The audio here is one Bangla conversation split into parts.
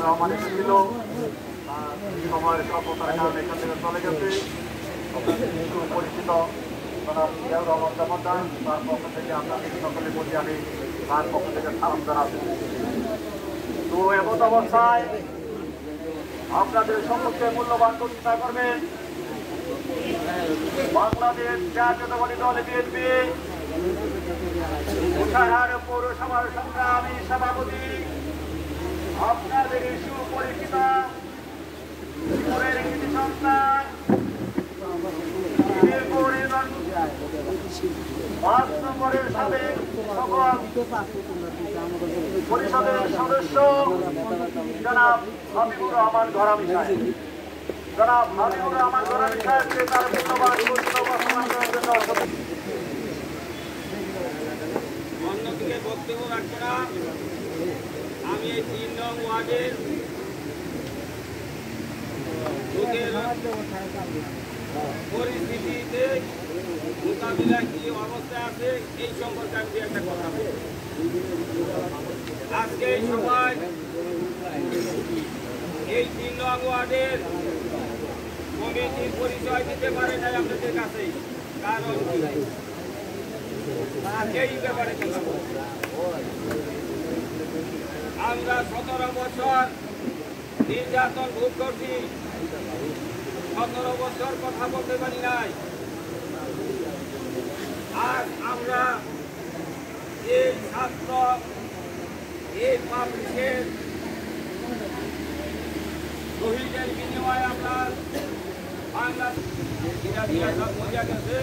রহমান এসেছিল সময়ের স্বল্পতার কারণে এখান থেকে চলে গেছে। সুপরিচিত জিয়াউর রহমান জমাদার, তার পক্ষ থেকে আপনাদের সকলের প্রতি আমি তার পক্ষ থেকে সালাম জানাচ্ছি। তো এমত অবস্থায় আপনাদের সম্মুখে মূল্যবান বক্তৃতা করবেন বাংলাদেশ জাতীয়তাবাদী দল বিএনপি উঠারহাট পৌরসভার সংগ্রামী সভাপতি, আপনাদের সুপরিচিত কৃতি সন্তান, পাঁচ নম্বরের সাবেক সকল পরিষদের সদস্য জনাব হাবিবুর রহমান ঘরামি সাহেব। জনাব হাবিবুর রহমান ঘরামি সাহেবকে তার মূল্যবান অন্যদিকে বক্তব্য রাখবো না। আমি এই ৩ নং ওয়ার্ডের পরিস্থিতিতে মোকাবিলা কি অবস্থা আছে এই সম্পর্কে আমি একটা কথা বলব। আজকে এই সময় এই ৩ নং ওয়ার্ডের কমিটির পরিচয় দিতে পারে নাই আপনাদের কাছে, কারণ এই ব্যাপারে আমরা ১৭ বছর নির্যাতন ভোগ করছি, ১৭ বছর কথা বলতে পারি নাই। আর আমরা এই ছাত্র এই পাবলিকের শহীদের বিনিময়ে আমরা বাংলা বোঝা গেছে।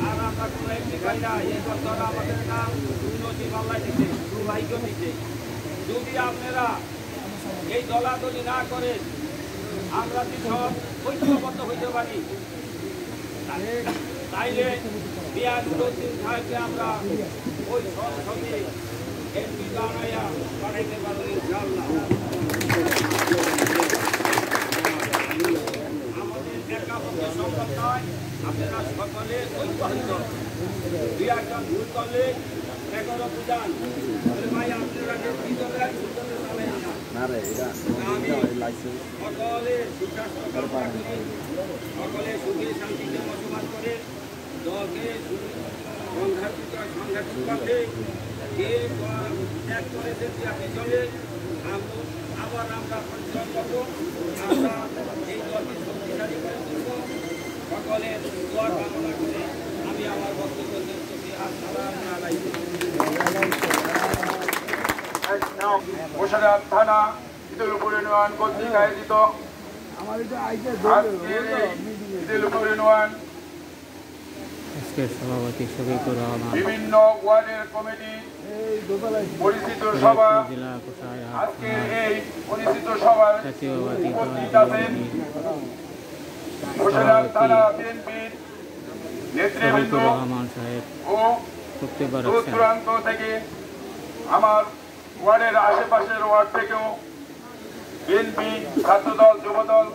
আর আমরা কোনো এমনি পাই না, এই বছর আমাদের নাম উন্নতি মামলায় দিচ্ছে, দুর্ভাগ্য দিচ্ছে। যদি আপনারা এই দলাদলি না করেন, আমরা কি সব ঐক্যবদ্ধ হইতে পারি, তাইলে বিয়ানুদ্দিন সাহেবকে আমরা ওই সংসদে এমপি বানাইয়া পাঠাইতে পারবো ইনশাআল্লাহ। আমাদের একাবদ্ধ সম্ভব নয়, আপনারা সকলে ঐক্য হইত। দুই একজন ভুল করলে 11 বুঝান, ভাই আপনারা যে ভিতরে সকলে সুস্বাস্থ্য কামনা করি, সকলে সুখে শান্তিতে বসবাস করে দলকে সংঘাতিক পথে যে ত্যাগ করেছে আপনি চলে আবার আমরা পরিশ্রম করবো, আমরা এই দলকে শক্তিশালী করে তুলব। সকলের দোয়া কামনা করে আমি আমার বক্তব্য দিচ্ছি। আসসালামু আলাইকুম। মুর্শিদাবাদ থানা ইদুলপুর ইউনিয়ন কর্তৃক আয়োজিত ইদুলপুর ইউনিয়ন বিভিন্ন ওয়ার্ডের কমিটি পরিচিত সভা, আজকের এই পরিচিত সভায় উপস্থিত আছেন মুর্শিদাবাদ থানা বিএনপির নেতৃবৃন্দ ও দূর দূরান্ত থেকে, আমার ওয়ার্ডের আশেপাশের ওয়ার্ড থেকেও বিএনপি, ছাত্রদল, যুবদল,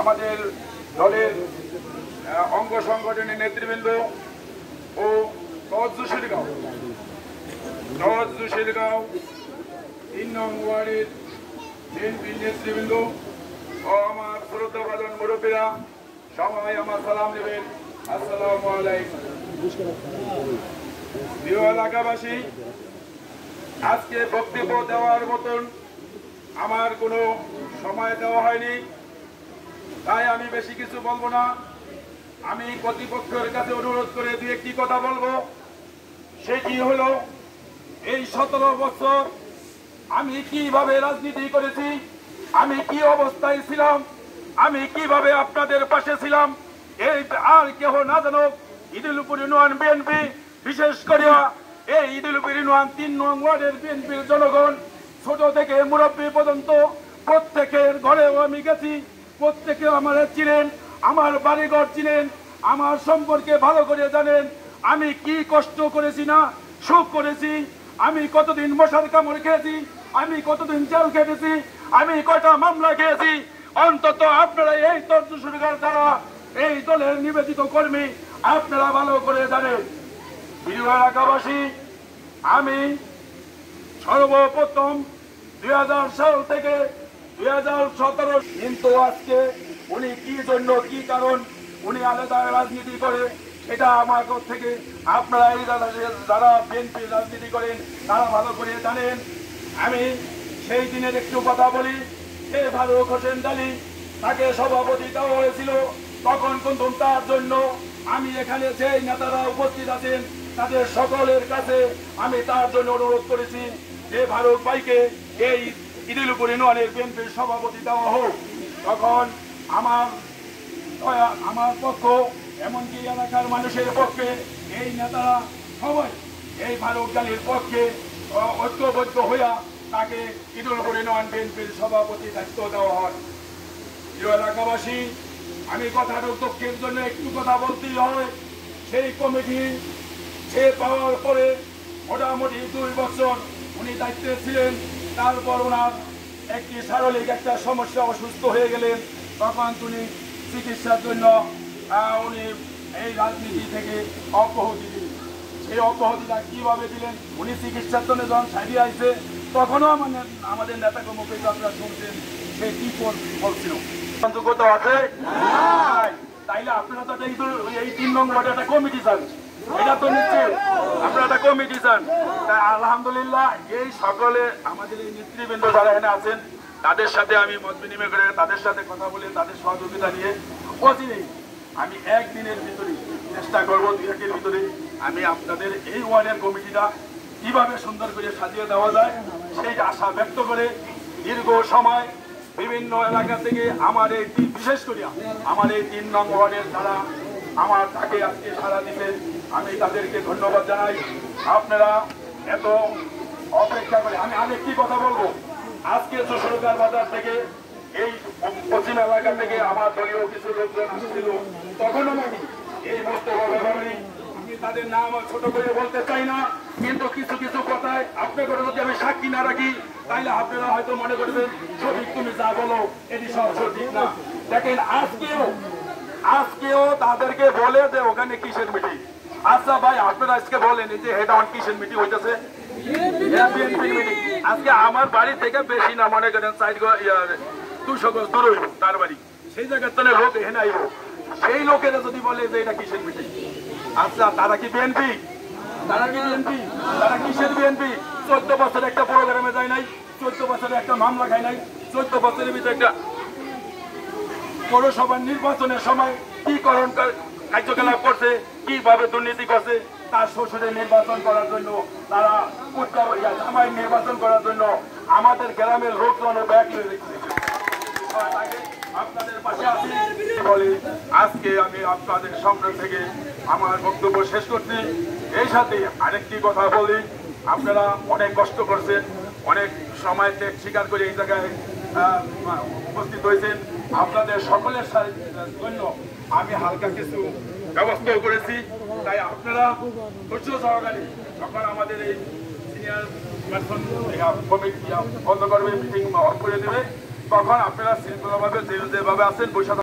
আমাদের দলের অঙ্গ সংগঠনের নেতৃবৃন্দ ও নওয়াজ জুশিরগাঁও ৩ নং ওয়ার্ডের বিএনপির নেতৃবৃন্দ ও আমার শ্রদ্ধাভাজন মুরব্বীরা সবাই আমার সালাম নেবেন। আসসালামু আলাইকুম। প্রিয় এলাকাবাসী, আজকে বক্তব্য দেওয়ার মতন আমার কোনো সময় দেওয়া হয়নি, তাই আমি বেশি কিছু বলবো না। আমি কর্তৃপক্ষের কাছে অনুরোধ করে দুই একটি কথা বলবো। সেটি হলো, এই 17 বছর আমি কিভাবে রাজনীতি করেছি, আমি কি অবস্থায় ছিলাম, আমি কিভাবে আপনাদের পাশে ছিলাম, এই আর কেহ না জানুক। ইদুলপুর ইউনিয়ন বিএনপি, বিশেষ করে এই ইদুলপুর ইউনিয়ন ৩ নং ওয়ার্ডের বিএনপির জনগণ, ছোট থেকে মুরব্বী পর্যন্ত প্রত্যেকের ঘরেও আমি গেছি, প্রত্যেকে আমার চিনেন, আমার বাড়িঘর চিনেন, আমার সম্পর্কে ভালো করে জানেন। আমি কি কষ্ট করেছি না সুখ করেছি, আমি কতদিন মশার কামড় খেয়েছি, আমি কতদিন জেল খেটেছি, আমি কয়টা মামলা খেয়েছি, অন্তত আপনারা এই তর্জসরকার দ্বারা এই দলের নিবেদিত কর্মী আপনারা ভালো করে জানেন। প্রিয় এলাকাবাসী, আমি সর্বপ্রথম 2000 সাল থেকে 2017, কিন্তু আজকে উনি কি জন্য কি কারণ উনি আলাদা রাজনীতি করে সেটা আমার থেকে আপনারা এই যারা বিএনপি রাজনীতি করেন তারা ভালো করে জানেন। আমি সেই দিনের একটু কথা বলি। সে ফারুক হোসেন আলী তাকে সভাপতি দেওয়া হয়েছিল, তখন কিন্তু তার জন্য আমি এখানে যে নেতারা উপস্থিত আছেন তাদের সকলের কাছে আমি তার জন্য অনুরোধ করেছি যে ফারুক ভাইকে এই ইদিলপুর ইউনিয়নের বিএনপির সভাপতি দেওয়া হোক। তখন আমার পক্ষ এমনকি এলাকার মানুষের পক্ষে এই নেতারা সবাই এই ফারুক আলীর পক্ষে ঐক্যবদ্ধ হইয়া তাকে ইদিলপুর ইউনিয়ন বিএনপির সভাপতি দায়িত্ব দেওয়া হয়। প্রিয় এলাকাবাসী, আমি কথার দুঃখের জন্য একটু কথা বলতেই হয়। সেই কমিটি সে পাওয়ার পরে মোটামুটি 2 বছর উনি দায়িত্বে ছিলেন। তারপর ওনার একটি শারীরিক একটা সমস্যা, অসুস্থ হয়ে গেলেন। তখন উনি চিকিৎসার জন্য উনি এই রাজনীতি থেকে অব্যাহতি দিলেন। সেই অব্যাহতিটা কিভাবে দিলেন? উনি চিকিৎসার জন্য যখন সাইডে আসছে তখনও আমাদের নেতাকে মুখে আপনারা শুনছেন সে কি বলছিল, যোগ্যতা আছে তাইলে আপনারা তো এই 3 নং ওয়ার্ডে একটা কমিটি চান, এটা তো নিশ্চয় আপনারা একটা কমিটি চান। তাই আলহামদুলিল্লাহ এই সকলে আমাদের এই নেতৃবৃন্দ যারা এখানে আছেন তাদের সাথে আমি মত বিনিময় করে তাদের সাথে কথা বলে তাদের সহযোগিতা নিয়ে অচিরেই আমি একদিনের ভিতরে চেষ্টা করবো, 2 একের ভিতরে আমি আপনাদের এই ওয়ার্ডের কমিটিটা কিভাবে সুন্দর করে সাজিয়ে দেওয়া যায় সেই আশা ব্যক্ত করে দীর্ঘ সময় বিভিন্ন এলাকা থেকে আমার এই বিশেষ করে আমার এই 3 নং ওয়ার্ডের যারা আমার তাকে আজকে সাড়া দিতেন আমি তাদেরকে ধন্যবাদ জানাই। আপনারা এত অপেক্ষা করে আমি আরেকটি কথা বলবো। আজকে সরকার বাজার থেকে এই পশ্চিম এলাকা থেকে আমার দলীয় কিছু লোকজন আসছিল, তখন আমি এই মোস্তফা ব্যাপারী আমি তাদের নাম ছোট করে বলতে চাই না, কিন্তু কিছু কিছু কথায় আপনাদের যদি আমি সাক্ষী না রাখি তাইলে আপনারা হয়তো মনে করবেন সঠিক তুমি যা বলো এটি সব সঠিক না। দেখেন আজকেও তাদেরকে বলে যে ওখানে কিসের মিটিং। আচ্ছা ভাই আপনারা আজকে বলেন যে হেড অন কিসের মিটিং হইতেছে? আজকে আমার বাড়ি থেকে বেশি না, মনে করেন 200 গজ দূর হইব তার বাড়ি, সেই জায়গার তলে লোক এখানে আইব। সেই লোকেরা যদি বলে যে এটা কিসের মিটিং, আচ্ছা তারা কি বিএনপি? তারা কিসের বিএনপি? 14 বছরে একটা প্রোগ্রামে যায় নাই, 14 বছরে একটা মামলা খায় নাই, 14 বছরের ভিতরে একটা পৌরসভার নির্বাচনের সময় কি কার্যকলাপ করছে, কিভাবে দুর্নীতি করছে, তার শ্বশুরের নির্বাচন করার জন্য তারা জামাই নির্বাচন করার জন্য আমাদের গ্রামের লোকজন ব্যাগ হয়ে রেখেছে। আপনাদের পাশে আছি বলে আজকে আমি আপনাদের সামনে থেকে আমার বক্তব্য শেষ করছি। এই সাথে আরেকটি কথা বলি, আপনারা অনেক কষ্ট করছেন, অনেক সময় ত্যাগ স্বীকার করে এই জায়গায় উপস্থিত হয়েছেন। আপনাদের সকলের জন্য আমি হালকা কিছু ব্যবস্থা করেছি। তাই আপনারা ধৈর্য সহকারে যখন আমাদের এই সিনিয়র পারসন কমিটি বন্ধ করবে, মিটিং অফ করে দেবে, তখন আপনারা শৃঙ্খলাভাবে যেভাবে আছেন বৈশাখ